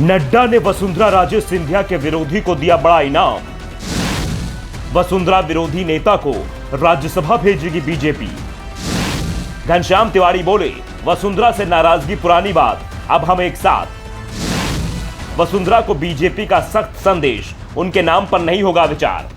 नड्डा ने वसुंधरा राजे सिंधिया के विरोधी को दिया बड़ा इनाम। वसुंधरा विरोधी नेता को राज्यसभा भेजेगी बीजेपी। घनश्याम तिवारी बोले, वसुंधरा से नाराजगी पुरानी बात, अब हम एक साथ। वसुंधरा को बीजेपी का सख्त संदेश, उनके नाम पर नहीं होगा विचार।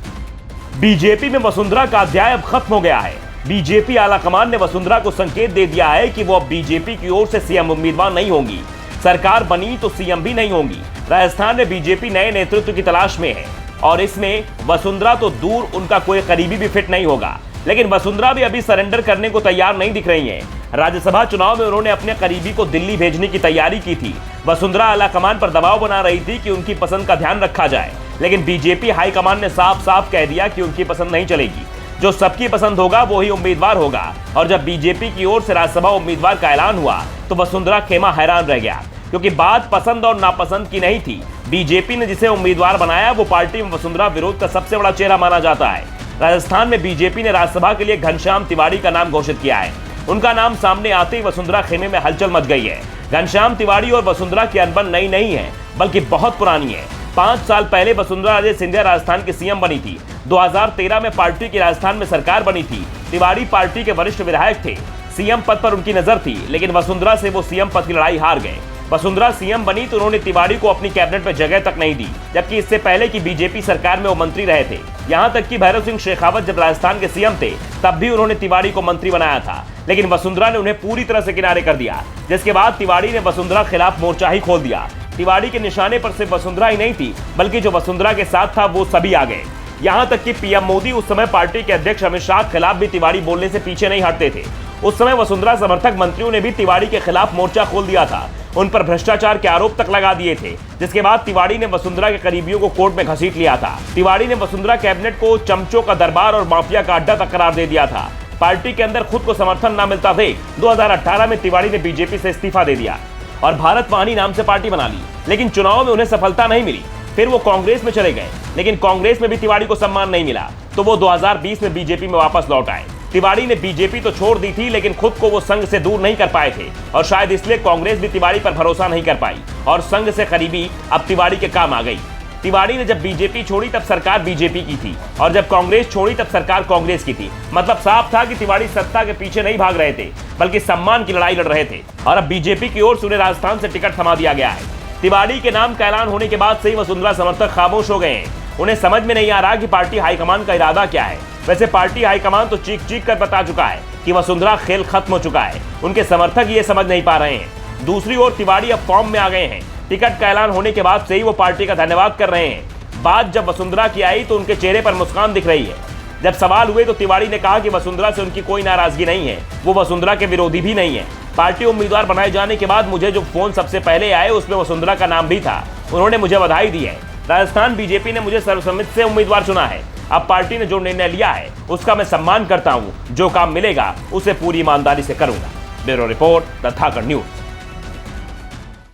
बीजेपी में वसुंधरा का अध्याय अब खत्म हो गया है। बीजेपी आलाकमान ने वसुंधरा को संकेत दे दिया है कि वो अब बीजेपी की ओर से सीएम उम्मीदवार नहीं होंगी। सरकार बनी तो सीएम भी नहीं होंगी। राजस्थान में बीजेपी नए नेतृत्व की तलाश में है और इसमें वसुंधरा तो दूर, उनका कोई करीबी भी फिट नहीं होगा। लेकिन वसुंधरा भी अभी सरेंडर करने को तैयार नहीं दिख रही हैं। राज्यसभा चुनाव में उन्होंने अपने करीबी को दिल्ली भेजने की तैयारी की थी। वसुंधरा आलाकमान पर दबाव बना रही थी कि उनकी पसंद का ध्यान रखा जाए, लेकिन बीजेपी हाईकमान ने साफ साफ कह दिया कि उनकी पसंद नहीं चलेगी। जो सबकी पसंद होगा वो ही उम्मीदवार होगा। और जब बीजेपी की ओर से राज्यसभा उम्मीदवार का ऐलान हुआ तो वसुंधरा खेमा हैरान रह गया, क्योंकि बात पसंद और नापसंद की नहीं थी। बीजेपी ने जिसे उम्मीदवार बनाया वो पार्टी में वसुंधरा विरोध का सबसे बड़ा चेहरा माना जाता है। राजस्थान में बीजेपी ने राज्यसभा के लिए घनश्याम तिवारी का नाम घोषित किया है। उनका नाम सामने आते ही वसुंधरा खेमे में हलचल मच गई है। घनश्याम तिवारी और वसुंधरा की अनबन नई नहीं है, बल्कि बहुत पुरानी है। 5 साल पहले वसुंधरा राजे सिंधिया राजस्थान की सीएम बनी थी। 2013 में पार्टी की राजस्थान में सरकार बनी थी। तिवारी पार्टी के वरिष्ठ विधायक थे। सीएम पद पर उनकी नजर थी, लेकिन वसुंधरा से वो सीएम पद की लड़ाई हार गए। वसुंधरा सीएम बनी तो उन्होंने तिवारी को अपनी कैबिनेट में जगह तक नहीं दी, जबकि इससे पहले की बीजेपी सरकार में वो मंत्री रहे थे। यहां तक कि भैरव सिंह शेखावत जब राजस्थान के सीएम थे तब भी उन्होंने तिवारी को मंत्री बनाया था, लेकिन वसुंधरा ने उन्हें पूरी तरह से किनारे कर दिया, जिसके बाद तिवारी ने वसुंधरा खिलाफ मोर्चा ही खोल दिया। तिवारी के निशाने पर सिर्फ वसुंधरा ही नहीं थी, बल्कि जो वसुंधरा के साथ था वो सभी आ गए। यहां तक कि पीएम मोदी उस समय पार्टी के अध्यक्ष अमित शाह के खिलाफ भी तिवारी बोलने से पीछे नहीं हटते थे। उस समय वसुंधरा समर्थक मंत्रियों ने भी तिवारी के खिलाफ मोर्चा खोल दिया था। उन पर भ्रष्टाचार के आरोप तक लगा दिए थे, जिसके बाद तिवारी ने वसुंधरा के करीबियों को कोर्ट में घसीट लिया था। तिवारी ने वसुंधरा कैबिनेट को चमचों का दरबार और माफिया का अड्डा तक करार दे दिया था। पार्टी के अंदर खुद को समर्थन न मिलता देख 2018 में तिवारी ने बीजेपी से इस्तीफा दे दिया और भारत वाहिनी नाम से पार्टी बना ली, लेकिन चुनाव में उन्हें सफलता नहीं मिली। फिर वो कांग्रेस में चले गए, लेकिन कांग्रेस में भी तिवारी को सम्मान नहीं मिला, तो वो 2020 में बीजेपी में वापस लौट आए। तिवारी ने बीजेपी तो छोड़ दी थी, लेकिन खुद को वो संघ से दूर नहीं कर पाए थे और शायद इसलिए कांग्रेस भी तिवारी पर भरोसा नहीं कर पाई और संघ से करीबी अब तिवारी के काम आ गई। तिवारी ने जब बीजेपी छोड़ी तब सरकार बीजेपी की थी और जब कांग्रेस छोड़ी तब सरकार कांग्रेस की थी। मतलब साफ था कि तिवारी सत्ता के पीछे नहीं भाग रहे थे, बल्कि सम्मान की लड़ाई लड़ रहे थे और अब बीजेपी की ओर से उन्हें राजस्थान से टिकट थमा दिया गया है। तिवारी के नाम का ऐलान होने के बाद से ही वसुंधरा समर्थक खामोश हो गए हैं। उन्हें समझ में नहीं आ रहा कि पार्टी हाईकमान का इरादा क्या है। वैसे पार्टी हाईकमान तो चीख चीख कर बता चुका है कि वसुंधरा खेल खत्म हो चुका है। उनके समर्थक ये समझ नहीं पा रहे हैं। दूसरी ओर तिवारी अब फॉर्म में आ गए हैं। टिकट का ऐलान होने के बाद से ही वो पार्टी का धन्यवाद कर रहे हैं। बात जब वसुंधरा की आई तो उनके चेहरे पर मुस्कान दिख रही है। जब सवाल हुए तो तिवारी ने कहा कि वसुंधरा से उनकी कोई नाराजगी नहीं है, वो वसुंधरा के विरोधी भी नहीं है। पार्टी उम्मीदवार बनाए जाने के बाद मुझे जो फोन सबसे पहले आए उसमें वसुंधरा का नाम भी था। उन्होंने मुझे बधाई दी है। राजस्थान बीजेपी ने मुझे सर्वसम्मति से उम्मीदवार चुना है। अब पार्टी ने जो निर्णय लिया है उसका मैं सम्मान करता हूं। जो काम मिलेगा उसे पूरी ईमानदारी से करूंगा। ब्यूरो रिपोर्ट, तथाकड़ न्यूज।